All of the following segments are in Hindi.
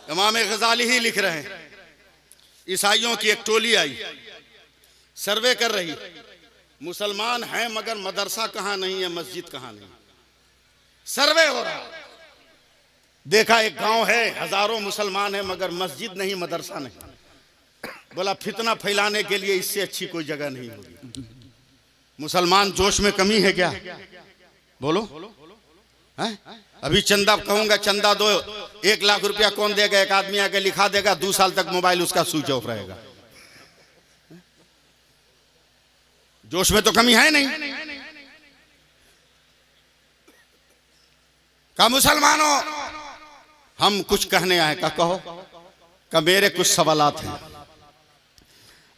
इमाम गजाली ही लिख रहे हैं, ईसाइयों की एक टोली आई, सर्वे कर रही, मुसलमान हैं मगर मदरसा कहां नहीं है, मस्जिद कहां नहीं। सर्वे हो रहा, देखा एक गांव है, हजारों मुसलमान हैं मगर मस्जिद नहीं, मदरसा नहीं। बोला फितना फैलाने के लिए इससे अच्छी कोई जगह नहीं होगी। मुसलमान जोश में कमी है क्या? बोलो है? अभी चंदा कहूंगा, चंदा दो, 1 लाख रुपया कौन देगा? एक आदमी आके लिखा देगा, 2 साल तक मोबाइल उसका स्विच ऑफ रहेगा। जोश में तो कमी है नहीं। कहा मुसलमानों हम कुछ कहने आए। का कहो। का मेरे कुछ सवालात हैं,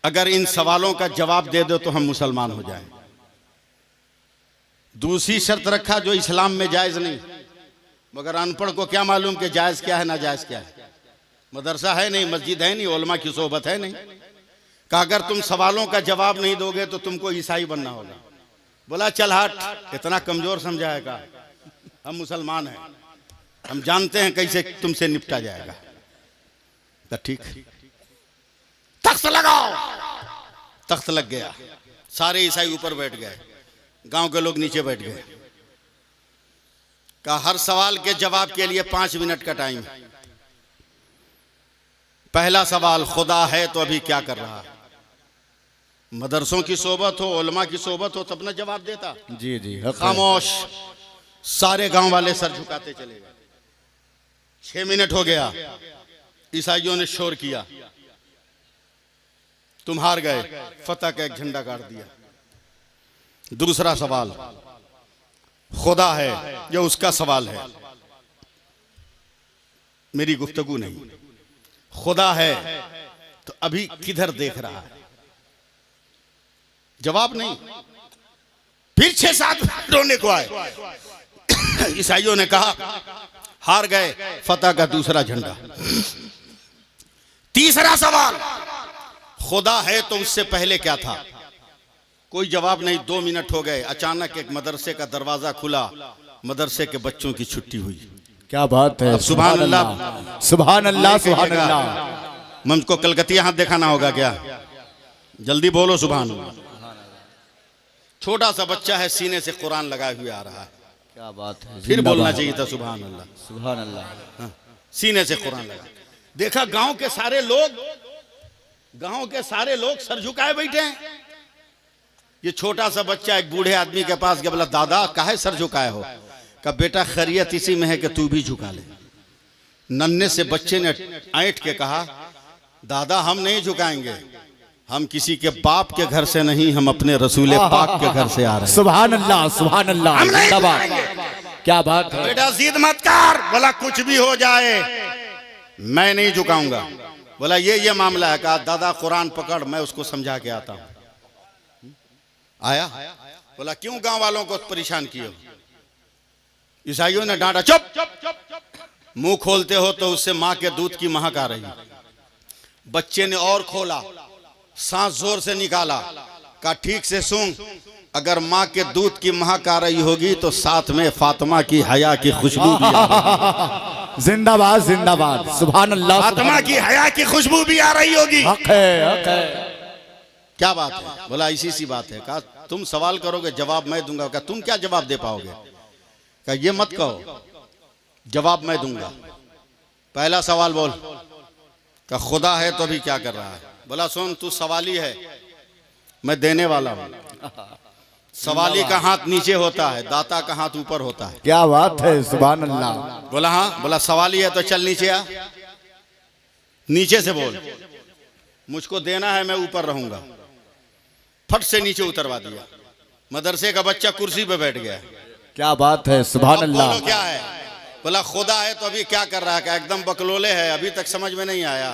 अगर इन सवालों का जवाब दे दो तो हम मुसलमान हो जाएं। दूसरी शर्त रखा जो इस्लाम में जायज नहीं, मगर अनपढ़ को क्या मालूम कि जायज क्या है ना जायज क्या है। मदरसा है नहीं, मस्जिद है नहीं, उलमा की सोबत है नहीं। कहा अगर तुम सवालों का जवाब नहीं दोगे तो तुमको ईसाई बनना होगा। बोला चल हट, इतना कमजोर समझा है? का हम मुसलमान हैं, हम जानते हैं कैसे तुमसे निपटा जाएगा। तो ठीक, तख्त लगाओ। तख्त लग गया, सारे ईसाई ऊपर बैठ गए, गांव के लोग नीचे बैठ गए। कहा हर सवाल के जवाब के लिए 5 मिनट का टाइम। पहला सवाल, खुदा है तो अभी क्या कर रहा है? मदरसों की सोबत हो, उलमा की सोबत हो तब ना जवाब देता। जी जी, खामोश। सारे गांव वाले सर झुकाते चले गए। 6 मिनट हो गया, ईसाइयों ने शोर किया, तुम हार गए, फतह का एक झंडा गाड़ दिया। दूसरा सवाल, खुदा है, ये उसका सवाल है, मेरी गुफ्तगू नहीं। खुदा है तो अभी किधर देख रहा है? जवाब नहीं। फिर 6-7 रोने को आए। ईसाइयों ने कहा हार गए, फतह का दूसरा झंडा। तीसरा सवाल, खुदा है तो उससे पहले क्या था? कोई जवाब नहीं। 2 मिनट हो गए, अचानक एक मदरसे का दरवाजा खुला, मदरसे के बच्चों की छुट्टी हुई। क्या बात है, सुभान अल्लाह, सुभान अल्लाह, सुभान अल्लाह। मुझको कलकतिया हाथ दिखाना होगा क्या? जल्दी बोलो सुभान अल्लाह। छोटा सा बच्चा है, सीने से कुरान लगाए हुए आ रहा है। क्या बात है, फिर बोलना चाहिए था सुभान अल्लाह, सुभान अल्लाह। सीने से कुरान लगा। देखा गांव के सारे लोग सर झुकाए बैठे हैं। ये छोटा सा बच्चा एक बूढ़े आदमी के पास गया, बोला दादा काहे सर झुकाए हो? कहा बेटा खैरियत इसी में है कि तू भी झुका ले। नन्हे से बच्चे ने ऐंठ के कहा दादा हम नहीं झुकाएंगे, हम किसी के बाप के घर से नहीं, हम अपने रसूल पाक के घर से आ रहे हैं। सुभान अल्लाह, सुभान अल्लाह, जिंदाबाद। क्या बात है बेटा, जिद मत कर। बोला कुछ भी हो जाए मैं नहीं झुकाऊंगा। बोला ये मामला है। कहा दादा कुरान पकड़, मैं उसको समझा के आता हूं। आया, बोला क्यों गांव वालों को परेशान किए हो? ईसाइयों ने डांटा, चुप, मुंह खोलते हो तो उससे मां के दूध की महक आ रही। बच्चे ने और खोला, सांस जोर से निकाला, कहा ठीक से सुन, अगर माँ के दूध की महक आ रही होगी तो साथ में फातिमा की हया की खुशबू भी आ रही। जिंदाबाद, जिंदाबाद, सुभान अल्लाह। फातिमा की हया की खुशबू भी आ रही होगी। हक है, हक है। क्या बात है? बोला इसी सी बात है। कहा तुम सवाल करोगे जवाब मैं दूंगा। कहा तुम क्या जवाब दे पाओगे? कहा ये मत कहो, जवाब मैं दूंगा। पहला सवाल बोल। कहा खुदा है तो अभी क्या कर रहा है? बोला सुन, तू सवाली है, मैं देने वाला हूं। सवाली का हाथ नीचे होता है, दाता का हाथ ऊपर होता है। क्या बात है, सुभान अल्लाह। बोला हाँ। बोला सवाली है तो चल नीचे आ, नीचे से बोल, मुझको देना है मैं ऊपर रहूंगा। फट से नीचे उतरवा दिया। मदरसे का बच्चा कुर्सी पे बैठ गया। क्या बात है, सुभान अल्लाह। बोलो क्या है? बोला खुदा है तो अभी क्या कर रहा है? एकदम बकलोले है, अभी तक समझ में नहीं आया।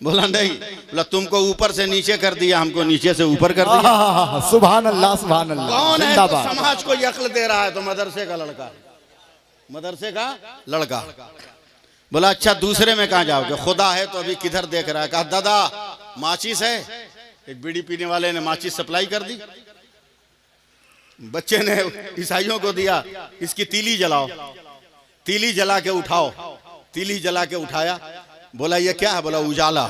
बोला नहीं। बोला तुमको ऊपर से नीचे कर दिया, हमको नीचे से ऊपर कर दिया। सुभान अल्लाह, सुभान अल्लाह। कौन है तो समाज को ये अक्ल दे रहा है? तो मदरसे का लड़का, मदरसे का लड़का। बोला अच्छा दूसरे में कहाँ जाओगे? खुदा है तो अभी किधर देख रहा है? कहा दादा माचिस है। एक बीड़ी पीने वाले ने माचिस सप्लाई कर दी। बच्चे ने ईसाइयों को दिया, इसकी तीली जलाओ, तीली जला के उठाओ, तीली जला के उठाया, बोला ये क्या है? बोला उजाला,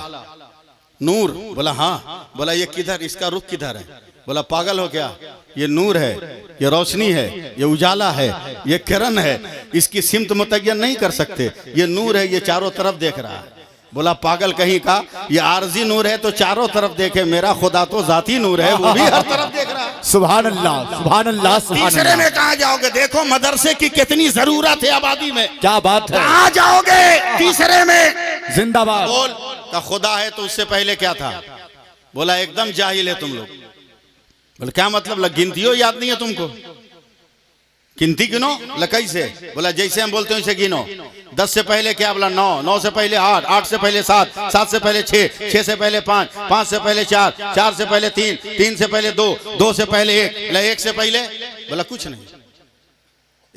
नूर। बोला हाँ। बोला ये किधर, इसका रुख किधर है? बोला पागल हो क्या, ये नूर है, ये रोशनी है, ये उजाला है, ये किरण है, इसकी सिमत मुतय्यन नहीं कर सकते। ये नूर है, ये चारों तरफ देख रहा है। बोला पागल कहीं का, ये आरजी नूर है तो चारों तरफ देखे, मेरा खुदा तो जाती नूर है, वो भी हर तरफ देख रहा है। सुभान अल्लाह, सुभान अल्लाह, सुभान तीसरे अल्लाह। में कहाँ जाओगे? देखो मदरसे की कितनी जरूरत है आबादी में। क्या बात है। कहाँ जाओगे? तीसरे में। जिंदाबाद। बोल का खुदा है तो उससे पहले क्या था? बोला एकदम जाहिल है तुम लोग। बोले क्या मतलब? गिनतियों याद नहीं है तुमको? गिनती गिनो लकई से। बोला जैसे हम बोलते हैं वैसे गिनो। 10 से पहले क्या? बोला 9, 9 से पहले 8, 8 से पहले 7, 7 से पहले 6, 6 से पहले 5, 5 से पहले 4, 4 से पहले 3, 3 से पहले 2, 2 से पहले 1। बोला 1 से पहले? बोला कुछ नहीं,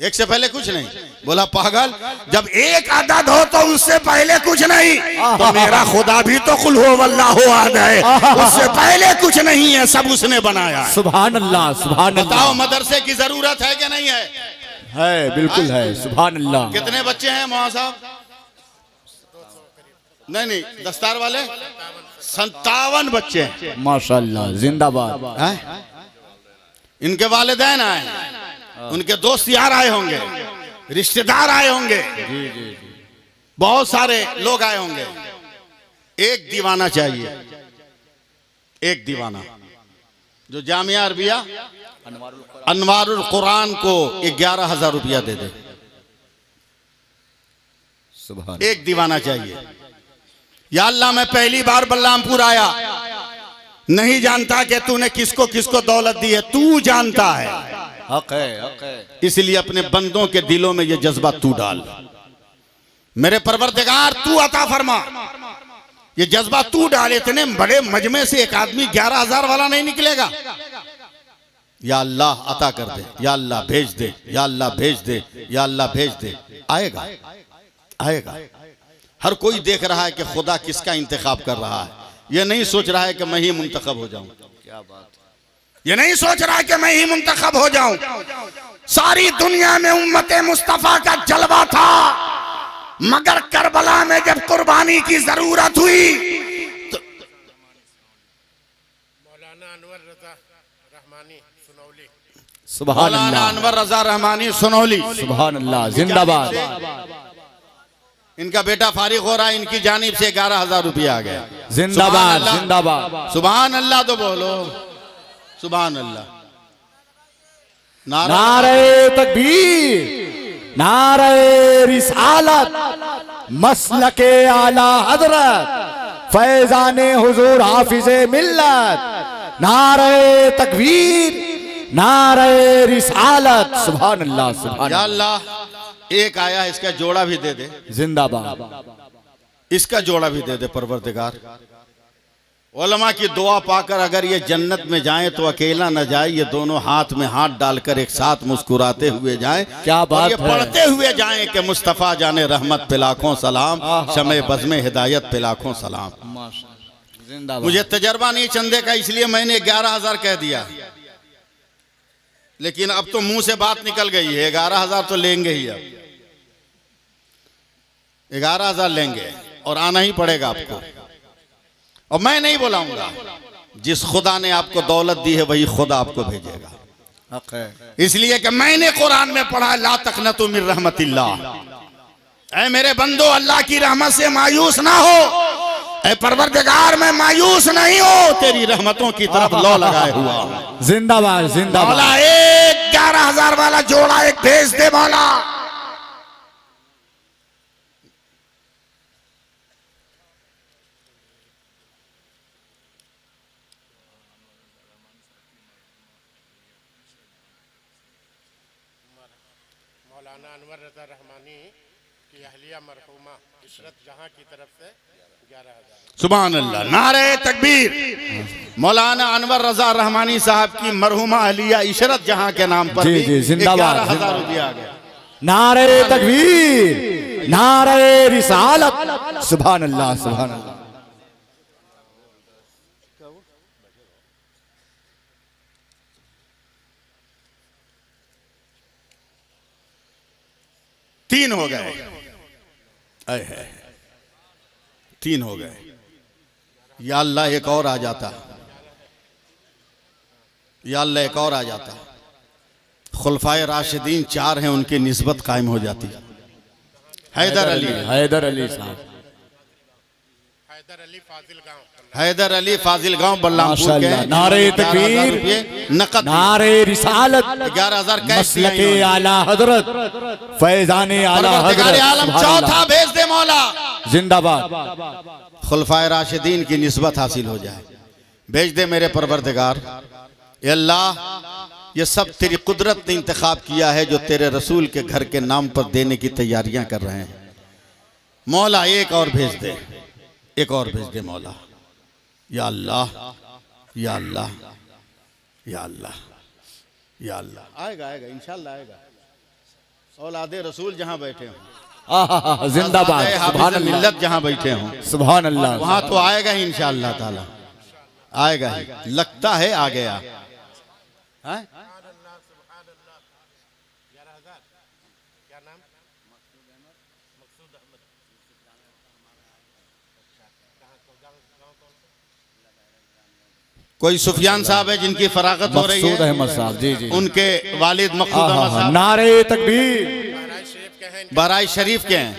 1 से पहले कुछ नहीं। बोला पागल, जब एक अदद हो तो उससे पहले कुछ नहीं, तो मेरा खुदा भी तो कुल हो वल्लाहु अहद है, उससे पहले कुछ नहीं है, सब उसने बनाया। सुभान अल्लाह, सुभान अल्लाह। बताओ मदरसे की जरूरत है कि नहीं है? है, बिल्कुल है। सुभान अल्लाह। कितने बच्चे हैं मौलाना साहब? नहीं, दस्तार वाले 57 बच्चे हैं। माशाअल्लाह, जिंदाबाद। हैं? इनके वालिदैन आए, उनके दोस्त यार आए होंगे, रिश्तेदार आए होंगे, बहुत सारे लोग आए होंगे। एक दीवाना चाहिए, एक दीवाना जो जामिया अरबिया अनवारुल कुरान को 11,000 रुपया दे दे। सुभान। एक दीवाना चाहिए। या अल्लाह मैं पहली बार बल्लामपुर आया, नहीं जानता कि तूने किसको किसको दौलत दी है, तू जानता है। हक है, हक है। इसलिए अपने बंदों के दिलों में ये जज्बा तू डाल। मेरे परवरदिगार तू अता फरमा, ये जज्बा तू डाल। इतने बड़े मजमे से एक आदमी 11,000 वाला नहीं निकलेगा। या अल्लाह अता कर दे, या अल्लाह भेज दे, या अल्लाह भेज दे, या अल्लाह भेज दे। आएगा, आएगा। हर कोई देख रहा है कि खुदा किसका इंतखाब कर रहा है। ये नहीं सोच रहा है कि मैं ही मुंतखब हो जाऊं। क्या बात। ये नहीं सोच रहा है कि मैं ही मुंतखब हो जाऊं। सारी दुनिया में उम्मते मुस्तफा का जलवा था, मगर करबला में जब कुर्बानी की जरूरत हुई तो मौलाना अनवर रजा रहमानी सुनौली, सुभान अल्लाह, अनवर रजा रहमानी सुनौली, सुभान अल्लाह, जिंदाबाद। इनका बेटा फारिग हो रहा है, इनकी जानिब से 11,000 रुपया आ गया। जिंदाबाद, जिंदाबाद। सुभान अल्लाह तो बोलो, सुभान अल्लाह। नारे तकबीर, नारे रिसालत, मसलके आला हजरत, फैजाने हुजूर हाफिजे मिल्लत। नारे तकबीर, नारे रिसालत। सुभान अल्लाह, सुभान या अल्लाह। एक आया, इसका जोड़ा भी दे दे। जिंदाबाद। इसका जोड़ा भी दे दे परवरदिगार। उलमा की दुआ पाकर अगर ये जन्नत में जाएं तो अकेला न जाए, ये दोनों हाथ में हाथ डालकर एक साथ मुस्कुराते हुए जाएं। क्या बात ये है। पढ़ते हुए जाएं कि मुस्तफ़ा जाने रहमत पे लाखों सलाम, शमे बज़्मे हिदायत पे लाखों सलाम। जिंदाबाद। मुझे तजर्बा नहीं चंदे का, इसलिए मैंने 11,000 कह दिया, लेकिन अब तो मुंह से बात निकल गई है। 11,000 तो लेंगे ही, अब 11,000 लेंगे और आना ही पड़ेगा आपको। और मैं नहीं बुलाऊंगा, जिस खुदा ने आपको दौलत दी है वही खुदा आपको भेजेगा। हक है। इसलिए कि मैंने कुरान में पढ़ा, ला तक़नतु मिन रहमतिल्लाह, ऐ मेरे बंदो अल्लाह की रहमत से मायूस ना हो। ऐ परवरदिगार मैं मायूस नहीं हो, तेरी रहमतों की तरफ लौ लगाए हुआ। जिंदाबाद, जिंदाबाद। मौला एक 11,000 वाला जोड़ा एक भेज दे मौला। मौलाना अनवर रजा रहमानी की अहलिया मरहूमा इशरत जहां की तरफ से 11,000। सुभान अल्लाह, नारे तकबीर। मौलाना अनवर रजा रहमानी साहब की मरहुमा अहलिया इशरत जहां के नाम पर जी, जी, जिंदाबाद। 11,000 रुपया आ गया। नारे तकबीर, नारे रिसालत। सुभान अल्लाह, सुभान अल्लाह। तीन हो गए। 3 हो गए। या अल्लाह एक और आ जाता, या अल्लाह एक और आ जाता। खुलफाए राशिदीन 4 हैं, उनकी निस्बत कायम हो जाती। हैदर अली, हैदर अली साहब, हैदर अली फाजिल गांव, हैदर अली फाजिल गांव बल्लामपुर के। नारे तकबीर, नकद, नारे रिसालत, 11,000 कैश मसलके आला हजरत, फैजाने आला हजरत, आलम चौथा भेज दे मौला। जिंदाबाद। खुलफाए राशिदीन की निस्बत हासिल हो जाए, भेज दे मेरे परवरदिगार। ये अल्लाह, ये सब तेरी कुदरत ने इंतखाब किया है जो तेरे रसूल के घर के नाम पर देने की तैयारियां कर रहे हैं। मौला एक और भेज दे, एक और भेज दे मौला। या अल्लाह, या अल्लाह, या अल्लाह, या अल्लाह। आएगा आएगा इंशाल्लाह आएगा। औलादे रसूल जहां बैठे हों, जिंदाबाद, सुभान अल्लाह, मिल्लत जहां बैठे हों, सुभान अल्लाह, वहां तो आएगा ही इंशाअल्लाह ताला, आएगा ही। लगता है आ गया। हैं? कोई सुफियान साहब है जिनकी फरागत हो रही मकसूद है, अहमद साहब, जी जी, उनके वालिद मकसूद अहमद साहब नारे तकबीर, बराई शरीफ के हैं।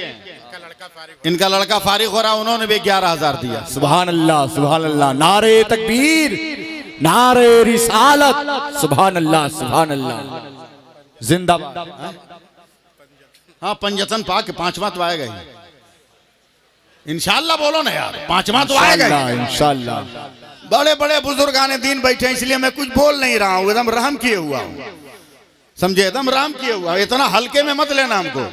इनका लड़का फारिग हो रहा, उन्होंने भी 11,000 दिया। सुभान अल्लाह, सुभान अल्लाह, नारे तकबीर, नारे रिसालत, सुभान अल्लाह, सुभान अल्लाह, जिंदाबाद। हाँ, पंजतन पाक 5वां तो आएगा ही इंशाअल्लाह। बोलो ना यार, 5वां तो आएगा ही इंशाअल्लाह। बड़े बड़े बुजुर्गाने दीन बैठे हैं, इसलिए मैं कुछ बोल नहीं रहा हूं, एकदम रहम किए हुआ हूं, समझे, एकदम रहम किए हुआ। इतना हल्के में मत लेना हमको।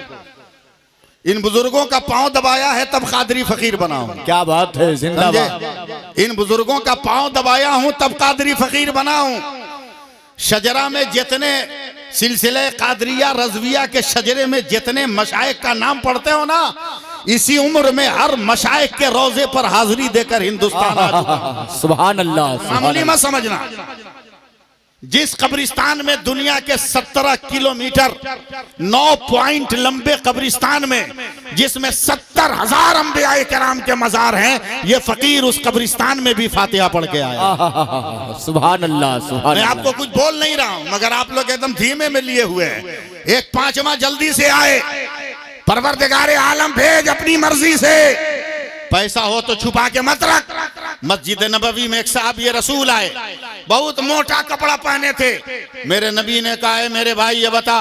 इन बुजुर्गों का पांव दबाया है तब कादरी फकीर बना हूं। क्या बात है, जिंदाबाद। इन बुजुर्गों का पांव दबाया हूं तब कादरी फकीर बना हूं। शजरा में जितने सिलसिले कादरिया रजविया के शजरे में जितने मशाइख का नाम पढ़ते हो ना, इसी उम्र में हर मशाइख के रोजे पर हाजिरी देकर हिंदुस्तान आ चुका हूं। सुभान अल्लाह, मामूली मत समझना। जिस कब्रिस्तान में दुनिया के 17 किलोमीटर 9 पॉइंट लंबे कब्रिस्तान में जिसमें 70,000 अंबियाए किराम के मजार हैं, ये फकीर उस कब्रिस्तान में भी फातिहा पढ़ के आया। सुभान अल्लाह, सुभान। मैं आपको कुछ बोल नहीं रहा हूं, मगर आप लोग एकदम धीमे में लिए हुए हैं। एक 5वां जल्दी से आए। परवरदिगारे आलम भेज अपनी मर्जी से। पैसा हो तो छुपा के मत रख। मस्जिद नबवी में एक साहब ये रसूल आए, बहुत मोटा कपड़ा पहने थे। मेरे नबी ने कहा है मेरे भाई ये बता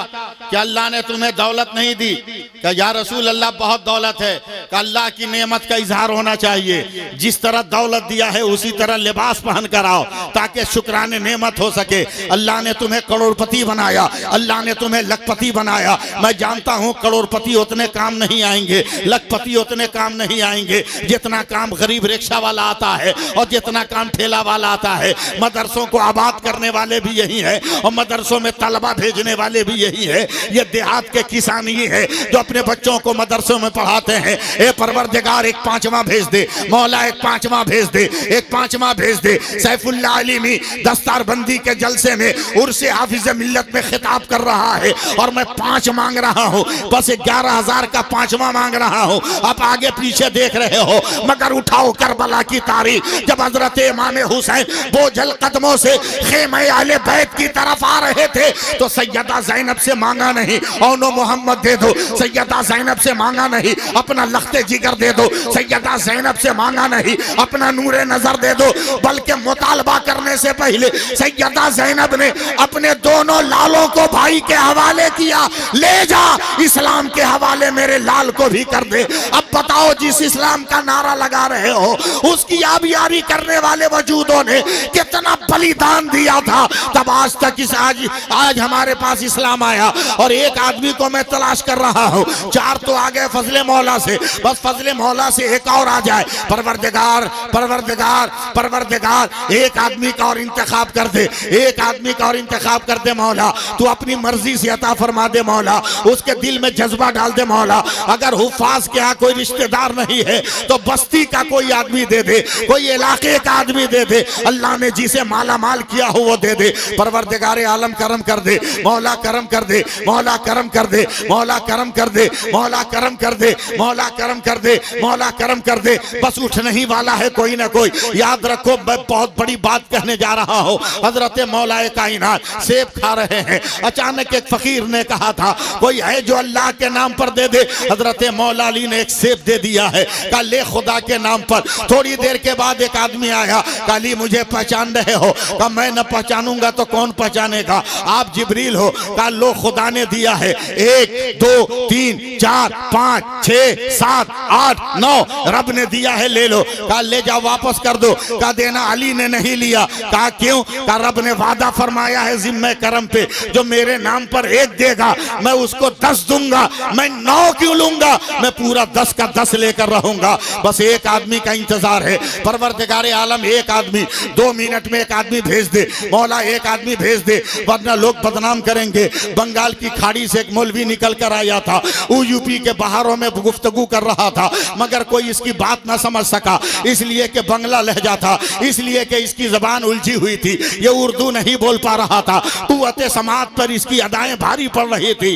कि अल्लाह ने तुम्हें दौलत नहीं दी? क्या या रसूल अल्लाह बहुत दौलत है। कि अल्लाह की नेमत का इजहार होना चाहिए। जिस तरह दौलत दिया है उसी तरह लिबास पहन कर आओ ताकि शुक्राने नेमत हो सके। अल्लाह ने तुम्हें करोड़पति बनाया, अल्लाह ने तुम्हें लखपति बनाया। मैं जानता हूँ करोड़पति उतने काम नहीं आएंगे, लखपति उतने काम नहीं आएंगे जितना काम गरीब रिक्शा वाला आता है और जितना काम ठेला वाला आता है। मदरसों को आबाद करने वाले भी यही है और मदरसों में तलबा भेजने वाले भी यही है। ये देहात के किसान ये है जो अपने बच्चों को मदरसों में पढ़ाते हैं। ए परवरदिगार एक 5वां भेज दे मौला, एक 5वां भेज दे, एक 5वां भेज दे। सैफुल्लाह अलीमी दस्तारबंदी के जलसे में उर्से हाफिज मिल्लत में खिताब कर रहा है और मैं 5 मांग रहा हूँ, बस 11,000 का 5वां मांग रहा हूँ। आप आगे पीछे देख रहे हो मगर उठाओ करबला की तारीख। जब हजरत इमाम हुसैन बोझल कदमों से खेमे आले बैत की तरफ आ रहे थे तो सैयदा ज़ैनब से मांगा नहीं औनो मोहम्मद दे दो, सैयदा ज़ैनब से मांगा नहीं अपना लख्ते जिगर दे दो, सैयदा ज़ैनब से मांगा नहीं अपना नूरे नजर दे दो, बल्कि मुतालबा करने से पहले सैयदा ज़ैनब ने अपने दोनों लालों को भाई के हवाले किया। ले जा इस्लाम के हवाले मेरे लाल को भी कर दे। अब बताओ जिस इस्लाम का नारा लगा रहे हो उसकी आबियारी करने वाले वजूदों ने कितना बलिदान दिया था, तब आज तक आज हमारे पास इस्लाम आया। और एक आदमी को मैं तलाश कर रहा हूँ, 4 तो आ गए फजले मौला से, बस फजले मौला से एक और आ जाए। परवरदिगार परवरदिगार परवरदिगार एक आदमी का और इंतखाब कर दे, एक आदमी का और इंतखाब कर दे मौला। तू अपनी मर्जी से अता फरमा दे मौला, उसके दिल में जज्बा डाल दे मौला। अगर हुफाज के यहाँ कोई रिश्तेदार नहीं है तो बस्ती का कोई आदमी दे दे, कोई इलाके का आदमी दे दे, अल्लाह ने जिसे माला माल किया हो वो दे दे। परवरदिगार आलम करम कर दे, मौला करम कर दे, मौला करम कर दे, मौला करम कर दे, मौला करम कर दे, मौला करम कर दे, मौला करम कर दे। बस उठने ही वाला है कोई ना कोई। याद रखो, मैं बहुत बड़ी बात कहने जा रहा हूँ। हजरत मौलाए कायनात सेब खा रहे हैं, अचानक एक फकीर ने कहा था कोई है जो अल्लाह के नाम पर दे दे। हजरत मौला अली ने एक सेब दे दिया है, कहा ले खुदा के नाम पर। थोड़ी देर के बाद एक आदमी आया, कहा अली मुझे पहचान रहे हो? कहा मैं न पहचानूंगा तो कौन पहचानेगा, आप जिब्रील हो। कहा लो खुदा ने दिया है, 1 2 3 4 5 6 7 8 9 रब ने दिया है, ले लो। कहा ले जाओ वापस कर दो। कहा देना अली ने नहीं लिया। कहा क्यों? कहा रब ने वादा फरमाया है जिम्मे करम पे, जो मेरे नाम पर 1 देगा मैं उसको 10 दूंगा। मैं 9 क्यों लूंगा, मैं पूरा 10 का 10 लेकर रहूंगा। बस एक आदमी का इंतजार है। परवरदिगार आलम एक आदमी 2 मिनट में एक आदमी भेज दे, मौला एक आदमी भेज दे, वरना लोग बदनाम करेंगे। बंगाल की खाड़ी से एक मौलवी निकल कर आया था, वो यूपी के बाहरों में गुफ्तगू कर रहा था, मगर कोई इसकी बात ना समझ सका, इसलिए कि बंगला लहजा था, इसलिए कि इसकी जबान उलझी हुई थी, ये उर्दू नहीं बोल पा रहा था। कुव्वते समात पर इसकी अदाएं भारी पड़ रही थी।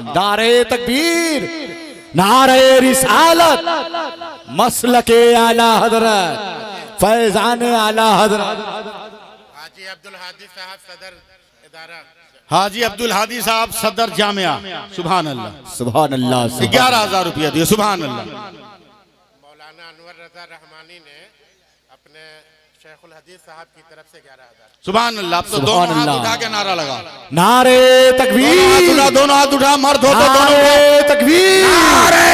नारे तकबीर, नारे रिसालत, मसलके आला हजरत, फैजान आला हजरत हाजी अब्दुल हादी साहब सदर इदारा, हाजी अब्दुल हादी साहब सदर जामिया, सुभान अल्लाह, सुभान अल्लाह, 11,000 रुपया दिए, सुभान अल्लाह। मौलाना अनवर रजा रहमानी ने अपने शेखुल हदीस साहब की तरफ से 11,000। सुभान अल्लाह। अब तो दोनों हाथ उठा के नारा लगा, नारे तकबीर, दोनों हाथ उठा, मर्द हो तो दोनों, नारे तकबीर, नारे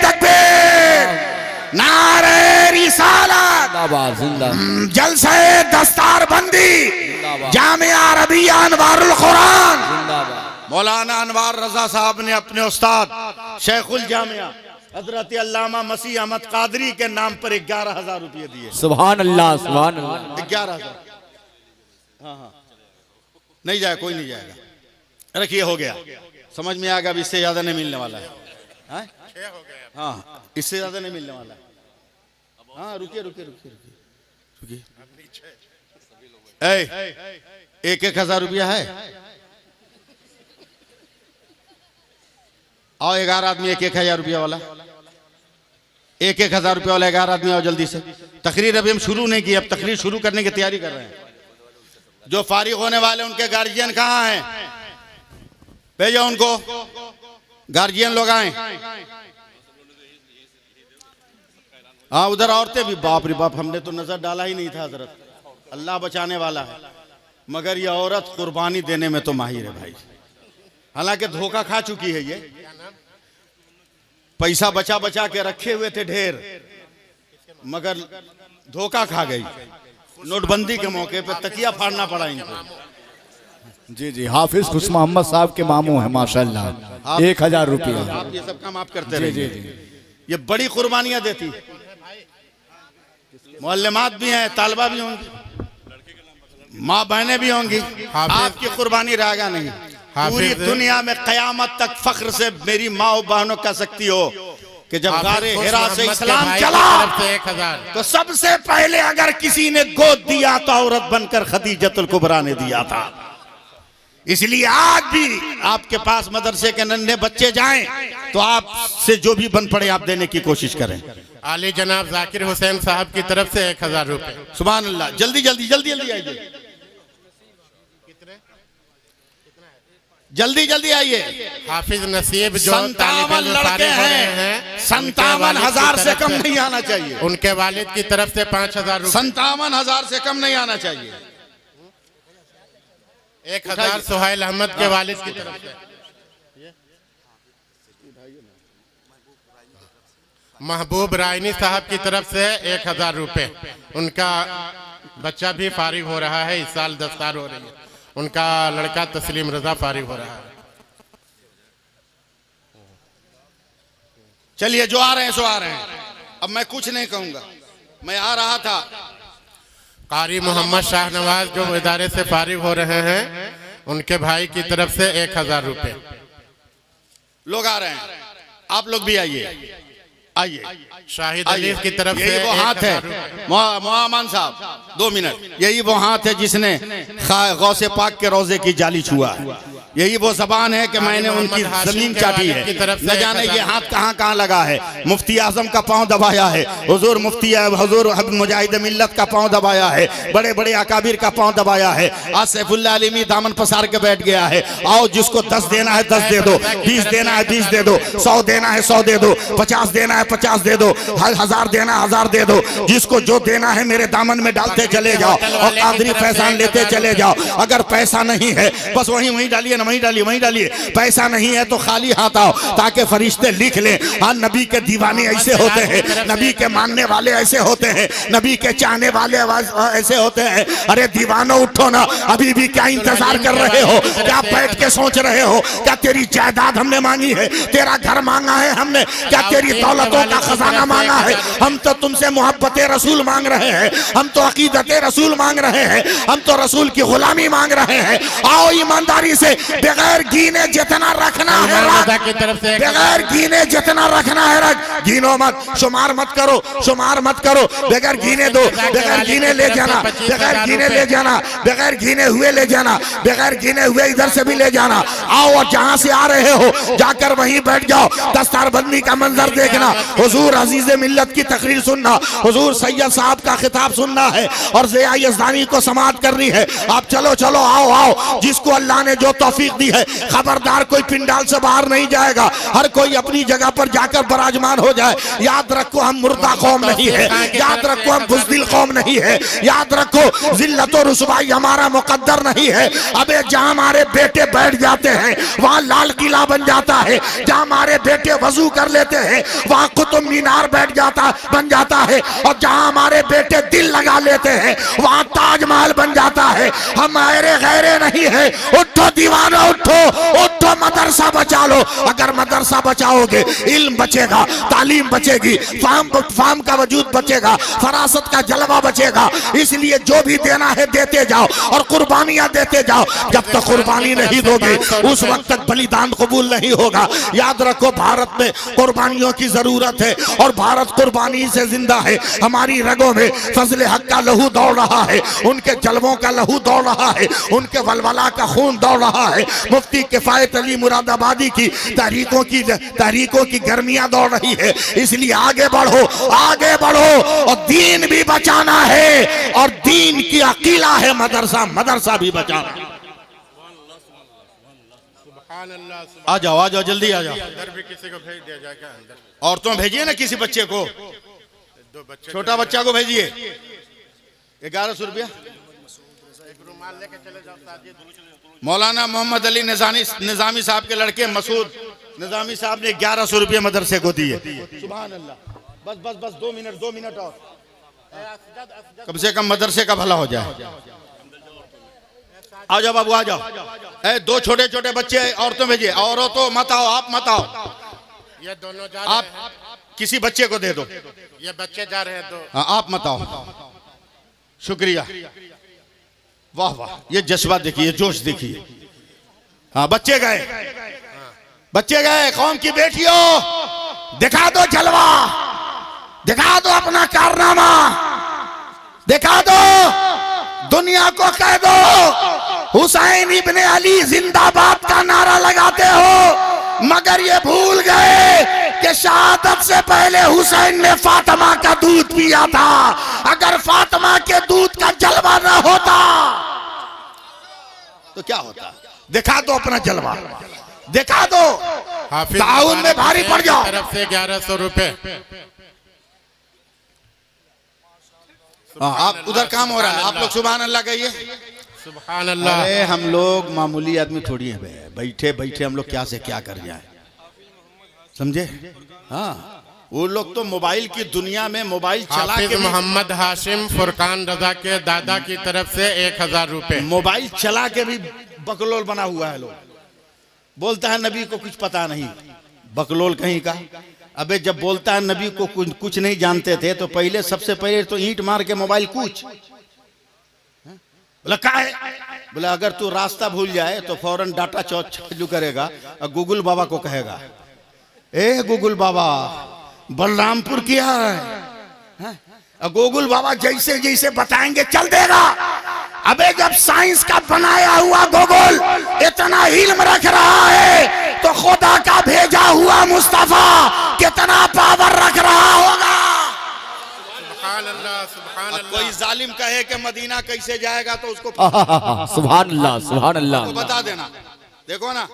तकबीर, नारे रिसालत, जिंदाबाद, जलसे दस्तारबंदी, जामिया अरबिया अनवारुल कुरान। मौलाना अनवार रजा साहब ने अपने उस्ताद शेखुल जामिया हजरत अल्लामा मसीह अहमद कादरी के नाम पर 11,000 रुपये दिए। सुभान अल्लाह, सुभान अल्लाह। 11,000। हाँ हाँ, नहीं जाए, कोई नहीं जाएगा। रखिए, हो गया, समझ में आ गया। अब इससे ज्यादा नहीं मिलने वाला है। हाँ, इससे ज्यादा नहीं मिलने वाला है। हाँ, रुकिए रुकिए रुकिए रुकिए, 1,000 रुपया है। आओ 11 आदमी 1,000 रुपया वाला, 1,000 रुपया वाला 11 आदमी आओ जल्दी से। तकरीर अभी हम शुरू नहीं की, अब तकरीर शुरू करने की तैयारी कर रहे हैं। जो फारिग होने वाले उनके गार्जियन कहाँ हैं? भेजो उनको, गार्जियन लोग आए। हाँ, उधर औरतें भी, बाप रे बाप, हमने तो नजर डाला ही नहीं था हजरत। अल्लाह बचाने वाला है, मगर ये औरत कुर्बानी देने में तो माहिर है भाई। हालांकि धोखा खा चुकी है, ये पैसा बचा बचा के रखे हुए थे ढेर, मगर धोखा खा गई। नोटबंदी के मौके पे तकिया फाड़ना पड़ा इनको। जी जी, हाफिज खुश मोहम्मद साहब के मामू है माशाल्लाह। 1,000 रुपया। आप ये सब काम आप करते रहिए। ये बड़ी कुर्बानियां देती, मुअल्लिमात भी हैं, तालबा भी होंगी, माँ बहनें भी होंगी। आपकी कुर्बानी रहेगा नहीं। पूरी दुनिया में कयामत तक फख्र से मेरी माँ और बहनों कह सकती हो कि जब गारे हिरा से इस्लाम चला 1,000 तो सबसे पहले अगर किसी ने गोद दिया तो औरत बनकर खदीजतुल कुबरा ने दिया था। इसलिए आज भी आपके पास मदरसे के नन्हे बच्चे जाएं तो आपसे जो भी बन पड़े आप देने की कोशिश करें। आली जनाब जाकिर हुसैन साहब की तरफ से 1,000 रुपए। सुभान अल्लाह। जल्दी जल्दी जल्दी जल्दी आइए, जल्दी जल्दी आइए। हाफिज नसीब जो 57 लड़के हैं, 57,000 से कम नहीं आना चाहिए। उनके वालिद की तरफ से 5,000 रुपए। 57,000 से कम नहीं आना चाहिए। 1,000 सुहैल अहमद के वालिद की तरफ से। महबूब रायनी साहब की तरफ से 1,000 रुपए। उनका बच्चा भी फारिग हो रहा है, इस साल दस्तार हो रही है। उनका लड़का तस्लीम रजा फारिग हो रहा है। चलिए, जो आ रहे हैं सो आ रहे हैं। अब मैं कुछ नहीं कहूंगा। मैं आ रहा था, कारी मोहम्मद शाहनवाज जो इदारे से फारिग हो रहे हैं, उनके भाई की तरफ से 1,000 रुपए। लोग आ रहे हैं, आप लोग भी आइए, आइए शाहिद अली की तरफ से यही वो हाथ है मोहम्मद साहब 2 मिनट। यही वो हाथ है जिसने गौसे पाक के रोजे की जाली छुआ है। यही वो जबान है कि मैंने उनकी जमीन चाटी है। न जाने ये हाथ कहाँ कहाँ लगा है। मुफ्ती आजम का पांव दबाया है, हुजूर मुफ्ती हुजूर मुजाहिद मिल्लत का पांव दबाया है, बड़े बड़े अकाबिर का पांव दबाया है। आज सैफुल्लाह अलीमी दामन पसार के बैठ गया है। आओ जिसको 10 देना है 10 दे दो, 20 देना है 20 दे दो, 100 देना है 100 दे दो, 50 देना है 50 दे दो, 1000 देना है 1000 दे दो। जिसको जो देना है मेरे दामन में डालते चले जाओ और कादरी फैजान लेते चले जाओ। अगर पैसा नहीं है बस वहीं डालिए ना, वहीं डालिए। पैसा नहीं है तो खाली हाथ आओ ताकि फरिश्ते लिख लें। हाँ, नबी के दीवाने ऐसे होते हैं, नबी के मानने वाले ऐसे होते हैं, नबी के चाहने वाले ऐसे होते हैं। अरे दीवानों उठो ना, अभी भी क्या इंतजार कर रहे हो? क्या बैठ के सोच रहे हो? क्या तेरी जायदाद हमने मांगी है? तेरा घर मांगा है हमने? क्या तेरी दौलतों का खजाना मांगा है? हम तो तुमसे मोहब्बत रसूल मांग रहे हैं, हम तो अकीदत रसूल मांग रहे हैं, हम तो रसूल की गुलामी मांग रहे हैं। आओ ईमानदारी से बगैर गिने जितना रखना है रख, बगैर गिने जितना रखना है रख, गिनो मत, शुमार मत करो, बगैर गिने दो, बगैर गिने ले जाना, बगैर गिने ले जाना, बगैर गिने हुए ले जाना, बगैर गिने हुए इधर से भी ले जाना। आओ और जहां से आ रहे हो जाकर वहीं बैठ जाओ, दस्तारबंदी का मंजर देखना, हुजूर अजीज मिल्लत की तकरीर सुनना, हुजूर सैयद साहब का खिताब सुनना है और ज़िया यज़दानी को समाअत करनी है। आप चलो आओ, जिसको अल्लाह ने जो तौफीक दी है, खबरदार कोई पिंडाल से बाहर नहीं जाएगा, हर कोई अपनी जगह पर जाकर बराजमान हो जाए। याद रखो हम मुर्दा कौम नहीं है, याद रखो हम बुज़दिल कौम नहीं है, याद रखो जिल्लत और रुसवाई हमारा मुकद्दर नहीं है। अबे जहां हमारे बेटे बैठ जाते हैं वहां लाल किला बन जाता है, जहां हमारे बेटे वजू कर लेते हैं वहां कुतुब मीनार बन जाता है, और जहां हमारे बेटे दिल लगा लेते हैं वहां ताजमहल बन जाता है। हम गैरे नहीं है। उठो दीवाना, उठो मदरसा बचा लो। अगर मदरसा बचाओगे इल्म बचेगा, तालीम बचेगी, फाम का वजूद बचेगा, फरासत का जलवा बचेगा। इसलिए जो भी देना है देते जाओ और कुर्बानियां देते जाओ। जब तक कुर्बानी नहीं दोगे उस वक्त तक बलिदान कबूल नहीं होगा। याद रखो भारत में कुर्बानियों की जरूरत है और भारत कुर्बानी से जिंदा है। हमारी रगों में फजल हक का लहू दौड़ रहा है, उनके जलवों का लहू दौड़ रहा है, उनके वलवला का खून दौड़ रहा है। मुफ्ती किफायत अली मुरादाबादी की तहरीकों की गर्मियां दौड़ रही है। इसलिए आगे बढ़ो और दीन भी बचाना है और दीन की अकीला है मदरसा भी बचाना है। आ जाओ जल्दी आ जाओ। किसी को भेज दिया जाए क्या अंदर? औरतों भेजिए ना, किसी बच्चे को, 2 बच्चे, छोटा बच्चा को भेजिए। 1100 रुपया लेके चले जाओ। मौलाना मोहम्मद अली निजामी साहब के लड़के मसूद निजामी साहब ने 1100 रुपये मदरसे को दिए। सुभान अल्लाह। बस 2 मिनट और, कम से कम मदरसे का भला हो जाए। आ जाओ बाबू, आ जाओ। 2 छोटे बच्चे औरतों भेजिए। औरतों मत आओ, आप मत आओ, ये दोनों जा आप रहे हैं। किसी बच्चे को दे दो। ये बच्चे जा रहे हैं 2। हाँ, आप मत आओ। शुक्रिया। वाह वाह, ये जज्बा देखिए, जोश देखिए। हाँ, बच्चे गए। कौम की बेटियों, दिखा दो जलवा, दिखा दो अपना कारनामा, दिखा दो, दुनिया को कह दो हुसैन इब्ने अली जिंदाबाद का नारा लगाते हो, मगर ये भूल गए कि शहादत से पहले हुसैन ने फातिमा का दूध पिया था। अगर फातिमा के दूध का जलवा ना होता तो क्या होता? दिखा दो अपना जलवा, दिखा दो। ताउन में भारी पड़ जाओ। तरफ से 1100 रुपए। आप उधर काम हो रहा है, आप लोग सुभान अल्लाह कहिए। सुभान अल्लाह। अरे हम लोग मामूली आदमी थोड़ी है, बैठे हम लोग क्या से क्या कर जाए, समझे? हाँ, वो लोग तो मोबाइल की दुनिया में मोबाइल चला के, मोहम्मद हाशिम फुरकान रजा के दादा की तरफ से 1000 रुपए। मोबाइल चला के भी बकलोल बना हुआ है। लोग बोलता है नबी को कुछ पता नहीं, बकलोल कहीं का। अबे जब बोलता है नबी को कुछ नहीं जानते थे तो सबसे पहले तो ईंट मार के मोबाइल कूच। बोला क्या है? बोला अगर तू रास्ता भूल जाए तो फौरन डाटा चालू करेगा और गूगल बाबा को कहेगा, ए गूगल बाबा बलरामपुर किया है। गोकुल बाबा जैसे जैसे बताएंगे चल देगा। अबे जब साइंस का बनाया हुआ गोकुल इतना इल्म रख रहा है तो खुदा का भेजा हुआ मुस्तफा कितना पावर रख रहा होगा। सुभान अल्लाह, सुभान अल्लाह। कोई जालिम कहे कि मदीना कैसे जाएगा तो उसको सुभान अल्लाह, सुभान अल्लाह। तो बता देना। देखो ना,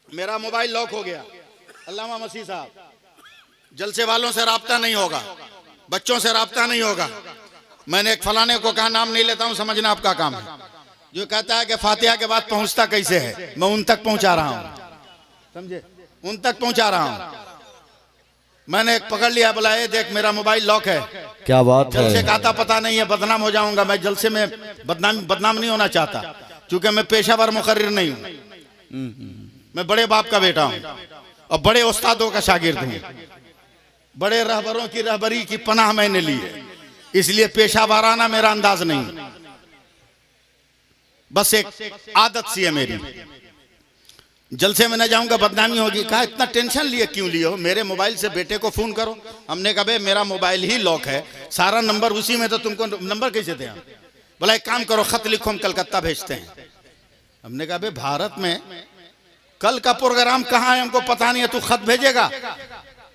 मेरा मोबाइल लॉक हो गया। अल्लामा मसीह साहब, जलसे वालों से राब्ता नहीं होगा, बच्चों से राब्ता नहीं होगा। मैंने एक फलाने को कहा, नाम नहीं लेता हूं, समझना आपका काम है। जो कहता है कि फातिहा के बाद पहुंचता कैसे है, मैं उन तक पहुंचा रहा हूं, समझे, उन तक पहुंचा रहा हूं। मैंने एक पकड़ लिया, बोला ये देख मेरा मोबाइल लॉक है। क्या बात है। जलसे कहता पता नहीं है, बदनाम हो जाऊंगा। मैं जलसे में बदनाम नहीं होना चाहता, क्योंकि मैं पेशावर मुकर्रिर नहीं हूं। मैं बड़े बाप का बेटा हूं और बड़े उस्तादों का शागिर्द हूं। बड़े रहबरों की रहबरी की पनाह मैंने ली है, इसलिए पेशावराना मेरा अंदाज नहीं, बस एक आदत सी है मेरी। जलसे में न जाऊंगा, बदनामी होगी। कहा इतना टेंशन लिए क्यों लिए हो, मेरे मोबाइल से बेटे को फोन करो। हमने कहा मेरा मोबाइल ही लॉक है, सारा नंबर उसी में, तो तुमको नंबर कैसे दें। बोला एक काम करो, खत लिखो, हम कलकत्ता भेजते हैं। हमने कहा भाई भारत में कल का प्रोग्राम कहाँ है हमको पता नहीं है, तू खत भेजेगा।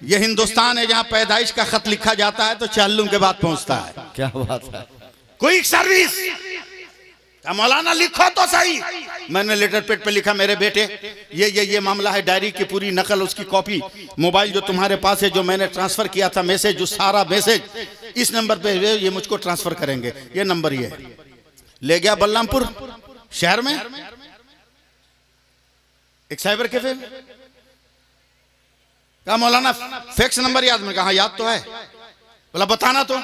ये हिंदुस्तान है जहाँ पैदाइश का खत लिखा जाता है तो चालू के बाद पहुंचता है। क्या बात है। कोई सर्विस मौलाना लिखो तो सही। मैंने लेटर पेड पे लिखा, मेरे बेटे ये मामला है, डायरी की पूरी नकल, उसकी कॉपी, मोबाइल जो तुम्हारे पास है, जो मैंने ट्रांसफर किया था मैसेज, जो सारा मैसेज इस नंबर पे ये मुझको ट्रांसफर करेंगे, ये नंबर ये है। ले गया बलरामपुर शहर में एक साइबर कैफे, कहा मौलाना फैक्स नंबर याद, में कहा याद तो है। बोला बताना तो।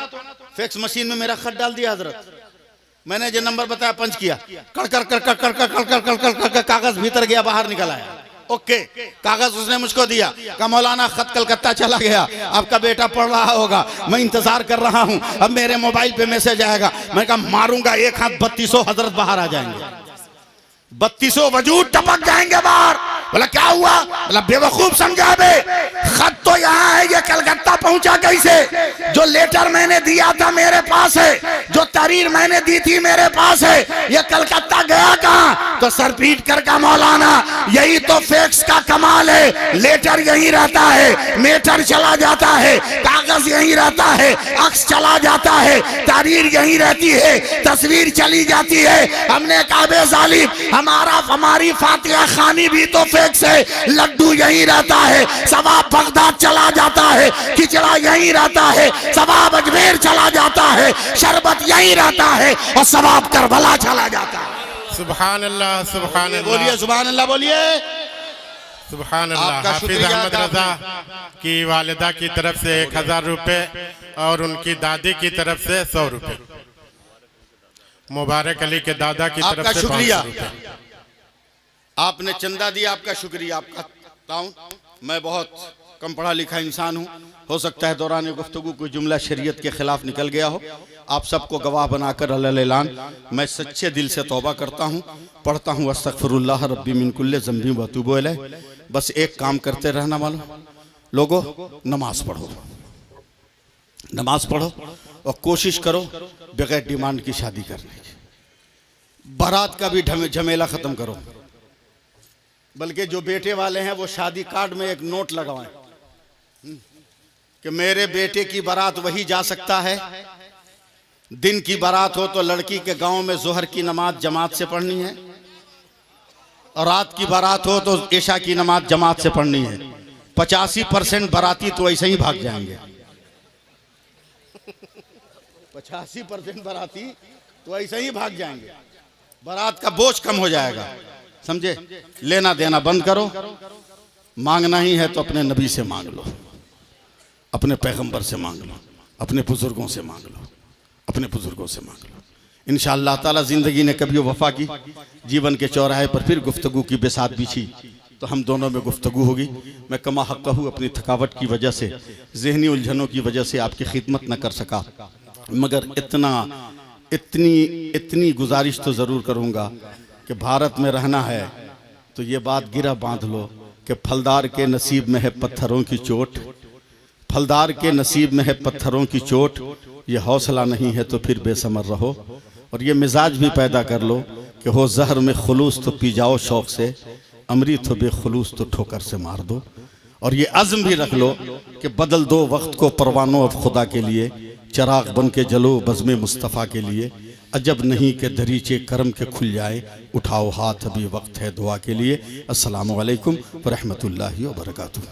फैक्स मशीन में मेरा खत डाल दिया हजरत। मैंने जो नंबर बताया पंच किया, कर कर कर कर कर कर कर कर कर कर कर कागज भीतर गया, बाहर निकल आया। ओके, कागज उसने मुझको दिया, कहा मौलाना खत कलकत्ता चला गया, आपका बेटा पढ़ रहा होगा, मैं इंतजार कर रहा हूं, अब मेरे मोबाइल पे मैसेज आएगा। मैं कहा मारूंगा एक हाथ, 3200 हजरत बाहर आ जाएंगे, 3200 वजूद टपक जाएंगे बाहर। बोला क्या हुआ, बोला बेवकूफ समझा बे, खत तो यहाँ है, ये कलकत्ता पहुंचा कैसे। जो लेटर मैंने दिया था मेरे पास है, जो तहरीर मैंने दी थी मेरे पास है, ये कलकत्ता गया कहाँ। तो सर पीट कर का मौलाना यही तो फैक्स का कमाल है, लेटर यहीं रहता है, मेटर चला जाता है, कागज यहीं रहता है, अक्स चला जाता है, तहरीर यहीं रहती है, तस्वीर चली जाती है। हमने कहा बे जालिम, हमारी फातिहा खानी भी तो फैक्स है, लड्डू यहीं रहता है, सवाब बगदाद चला जाता है, खिचड़ा यहीं रहता है, सवाब अजमेर चला जाता है, शरबत यहीं रहता है और सवाब करबला चला जाता है। सुभान अल्लाह, सुभान अल्लाह, बोलिए सुभान अल्लाह, बोलिए सुभान अल्लाह। आपका हाफिज शुक्रिया अहमद अदा रजा की वालिदा की तरफ से 1000 रुपए और उनकी दादी की तरफ से 100 रुपए, मुबारक अली के दादा की तरफ आपका से शुक्रिया। 500 रुपए। आपने चंदा दिया, आपका शुक्रिया। आपका ताउन, मैं बहुत कम पढ़ा लिखा इंसान हूँ, हो सकता है दौरान गुफ्तगू कोई जुमला शरीयत के खिलाफ निकल गया हो। आप सबको गवाह बनाकर अल्लाह मैं सच्चे दिल से तौबा करता हूँ, पढ़ता हूँ अस्तगफिरुल्लाह रब्बी मिन कुल्ली ज़ंबी व अतूबु इलैह। बस एक काम करते रहना वालों, लोगों नमाज पढ़ो, नमाज पढ़ो और कोशिश करो बगैर डिमांड की शादी करने की। बारात का भी झमेला ख़त्म करो, बल्कि जो बेटे वाले हैं वो शादी कार्ड में एक नोट लगवाएं कि मेरे बेटे की बारात वही जा सकता है। दिन की बारात हो तो लड़की के गांव में जोहर की नमाज जमात से पढ़नी है, और रात की बारात हो तो इशा की नमाज जमात से पढ़नी है। 85% बाराती तो ऐसे ही भाग जाएंगे, 85% बाराती तो ऐसे ही भाग जाएंगे, बारात का बोझ कम हो जाएगा। समझे, लेना देना बंद करो, मांगना ही है तो अपने नबी से मांग लो, अपने पैगंबर से मांग लो, अपने बुजुर्गों से मांग लो, अपने बुजुर्गों से मांग लो। इंशाअल्लाह ताला जिंदगी ने कभी वफा की, जीवन के चौराहे पर फिर गुफ्तगू की बिसात बिछी तो हम दोनों में गुफ्तगू होगी। मैं कमा हक़ हूँ, अपनी थकावट की वजह से, जहनी उलझनों की वजह से आपकी खिदमत न कर सका, मगर इतनी गुजारिश तो ज़रूर करूँगा कि भारत में रहना है तो ये बात गिरा बांध लो कि फलदार के नसीब में है पत्थरों की चोट, फलदार के नसीब में है पत्थरों की चोट, ये हौसला नहीं है तो फिर बेसमर रहो। और ये मिजाज भी पैदा कर लो कि हो जहर में खुलूस तो पी जाओ शौक से, अमृत हो बेखुलूस तो ठोकर से मार दो। और ये अज़्म भी रख लो कि बदल दो वक्त को परवानों अब खुदा के लिए, चिराग बन के जलो बज़्म मुस्तफ़ा के लिए। अजब नहीं कि दरीचे करम के खुल जाए, उठाओ हाथ अभी वक्त है दुआ के लिए। अस्सलामु अलैकुम व रहमतुल्लाहि व बरकातुहू।